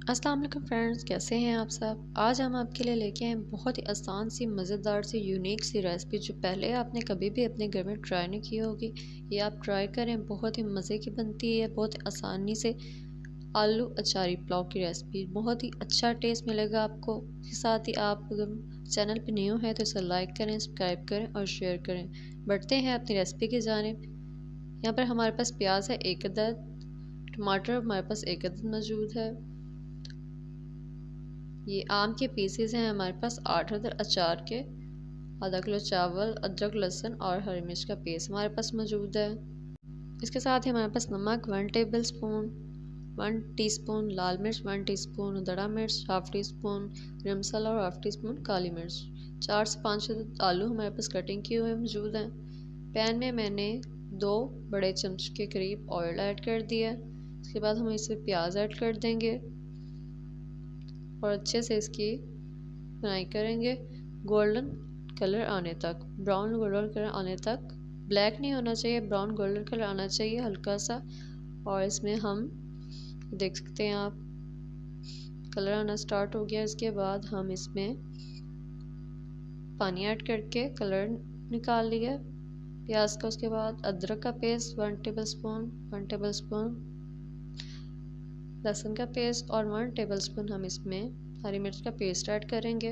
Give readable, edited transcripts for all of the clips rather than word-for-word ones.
अस्सलाम वालेकुम फ्रेंड्स, कैसे हैं आप सब। आज हम आपके लिए लेके आए बहुत ही आसान सी मज़ेदार सी यूनिक सी रेसिपी जो पहले आपने कभी भी अपने घर में ट्राई नहीं की होगी। ये आप ट्राई करें, बहुत ही मज़े की बनती है। बहुत आसानी से आलू अचारी पुलाव की रेसिपी, बहुत ही अच्छा टेस्ट मिलेगा आपको। इसके साथ ही आप अगर चैनल पर न्यू हैं तो इसे लाइक करें, सब्सक्राइब करें और शेयर करें। बढ़ते हैं अपनी रेसिपी की जानिब। यहाँ पर हमारे पास प्याज है 1 अदद, टमाटर हमारे पास 1 अदद मौजूद है। ये आम के पीसेस हैं हमारे पास 8 अदद अचार के। आधा किलो चावल, अदरक लहसुन और हरी मिर्च का पेस्ट हमारे पास मौजूद है। इसके साथ ही हमारे पास नमक 1 टेबल स्पून, 1 टीस्पून लाल मिर्च, 1 टीस्पून दड़ा मिर्च, हाफ टी स्पून गरम मसाला और हाफ टी स्पून काली मिर्च। 4 से 5 आलू हमारे पास कटिंग किए हुए मौजूद हैं। पैन में मैंने 2 बड़े चम्मच के करीब ऑयल ऐड कर दिया। इसके बाद हम इसमें प्याज ऐड कर देंगे और अच्छे से इसकी फ्राई करेंगे गोल्डन कलर आने तक, ब्राउन गोल्डन कलर आने तक। ब्लैक नहीं होना चाहिए, ब्राउन गोल्डन कलर आना चाहिए हल्का सा। और इसमें हम देख सकते हैं आप कलर आना स्टार्ट हो गया। इसके बाद हम इसमें पानी ऐड करके कलर निकाल लिया प्याज का। उसके बाद अदरक का paste 1 table spoon, 1 table spoon लहसुन का पेस्ट और 1 टेबलस्पून हम इसमें हरी मिर्च का पेस्ट ऐड करेंगे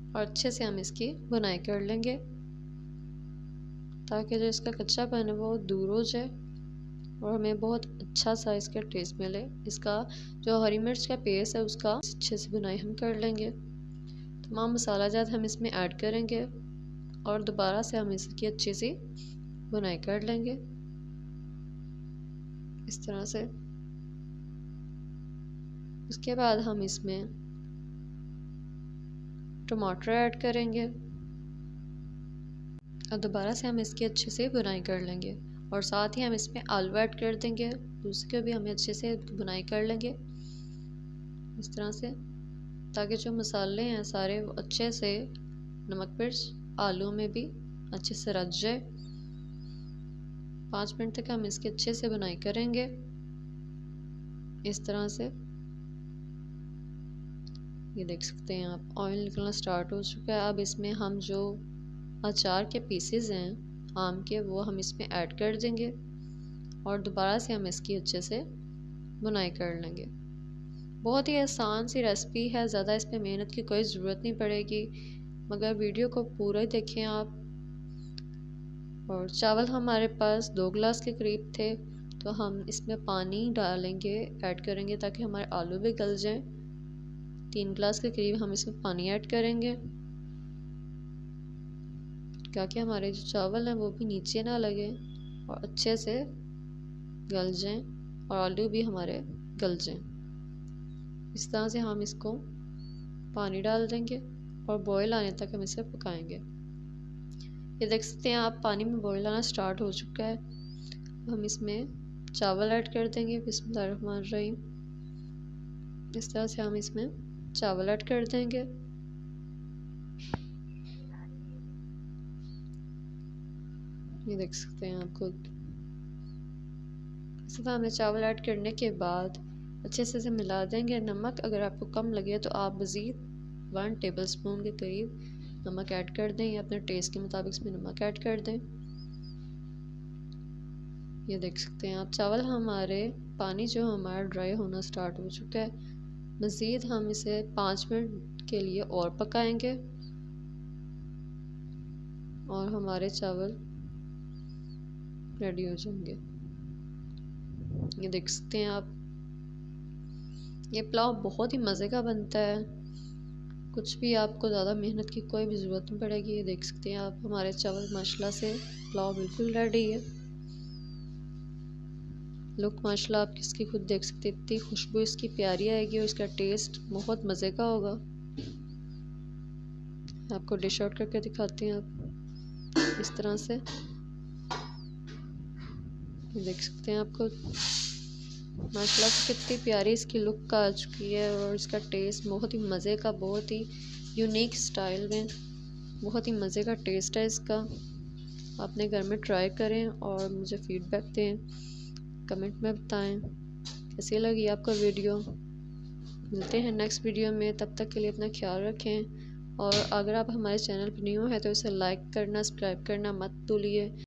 और अच्छे से हम इसकी भुनाई कर लेंगे ताकि जो इसका कच्चापन है वो दूर हो जाए और हमें बहुत अच्छा सा इसका टेस्ट मिले। इसका जो हरी मिर्च का पेस्ट है उसका अच्छे से भुनाई हम कर लेंगे। तमाम मसाला जात हम इसमें ऐड करेंगे और दोबारा से हम इसकी अच्छी सी भुनाई कर लेंगे इस तरह से। उसके बाद हम इसमें टमाटर ऐड करेंगे और दोबारा से हम इसकी अच्छे से भुनाई कर लेंगे और साथ ही हम इसमें आलू ऐड कर देंगे, उसके भी हमें अच्छे से भुनाई कर लेंगे इस तरह से, ताकि जो मसाले हैं सारे वो अच्छे से नमक मिर्च आलू में भी अच्छे से रच जाए। 5 मिनट तक हम इसकी अच्छे से भुनाई करेंगे इस तरह से। ये देख सकते हैं आप ऑयल निकलना स्टार्ट हो चुका है। अब इसमें हम जो अचार के पीसेस हैं आम के वो हम इसमें ऐड कर देंगे और दोबारा से हम इसकी अच्छे से भुनाई कर लेंगे। बहुत ही आसान सी रेसिपी है, ज़्यादा इसमें मेहनत की कोई ज़रूरत नहीं पड़ेगी, मगर वीडियो को पूरा ही देखें आप। और चावल हमारे पास 2 गिलास के करीब थे तो हम इसमें पानी डालेंगे, ऐड करेंगे ताकि हमारे आलू भी गल जाएं। 3 गिलास के करीब हम इसमें पानी ऐड करेंगे ताकि हमारे जो चावल हैं वो भी नीचे ना लगे और अच्छे से गल जाएं और आलू भी हमारे गल जाएं। इस तरह से हम इसको पानी डाल देंगे और बॉयल आने तक हम इसे पकाएंगे। ये देख सकते हैं आप पानी में बॉयल आना स्टार्ट हो चुका है। हम इसमें चावल ऐड कर देंगे। बिस्मिल्लाहिर्रहमानिर्रहीम। इस तरह से हम इसमें चावल ऐड कर देंगे। ये देख सकते हैं आप खुद। इस तरह हमें चावल ऐड करने के बाद अच्छे से मिला देंगे। नमक अगर आपको कम लगे तो आप मज़ीद 1 टेबल स्पून के करीब नमक ऐड कर दें या अपने टेस्ट के मुताबिक इसमें नमक ऐड कर दें। ये देख सकते हैं आप चावल हमारे पानी जो हमारा ड्राई होना स्टार्ट हो चुका है। मज़ीद हम इसे 5 मिनट के लिए और पकाएंगे और हमारे चावल रेडी हो जाएंगे। ये देख सकते हैं आप ये पुलाव बहुत ही मज़े का बनता है, कुछ भी आपको ज़्यादा मेहनत की कोई भी ज़रूरत नहीं पड़ेगी। ये देख सकते हैं आप हमारे चावल माशाल्लाह से पुलाव बिल्कुल रेडी है। लुक माशाल्लाह आप इसकी खुद देख सकते हैं, इतनी खुशबू इसकी प्यारी आएगी और इसका टेस्ट बहुत मज़े का होगा। आपको डिश आउट करके दिखाते हैं आप इस तरह से। देख सकते हैं आपको माशाल्लाह से कितनी प्यारी इसकी लुक आ चुकी है और इसका टेस्ट बहुत ही मज़े का, बहुत ही यूनिक स्टाइल में, बहुत ही मज़े का टेस्ट है इसका। अपने घर में ट्राई करें और मुझे फीडबैक दें, कमेंट में बताएं कैसी लगी आपको वीडियो। मिलते हैं नेक्स्ट वीडियो में, तब तक के लिए अपना ख्याल रखें। और अगर आप हमारे चैनल पर न्यू हैं तो इसे लाइक करना, सब्सक्राइब करना मत भूलिए।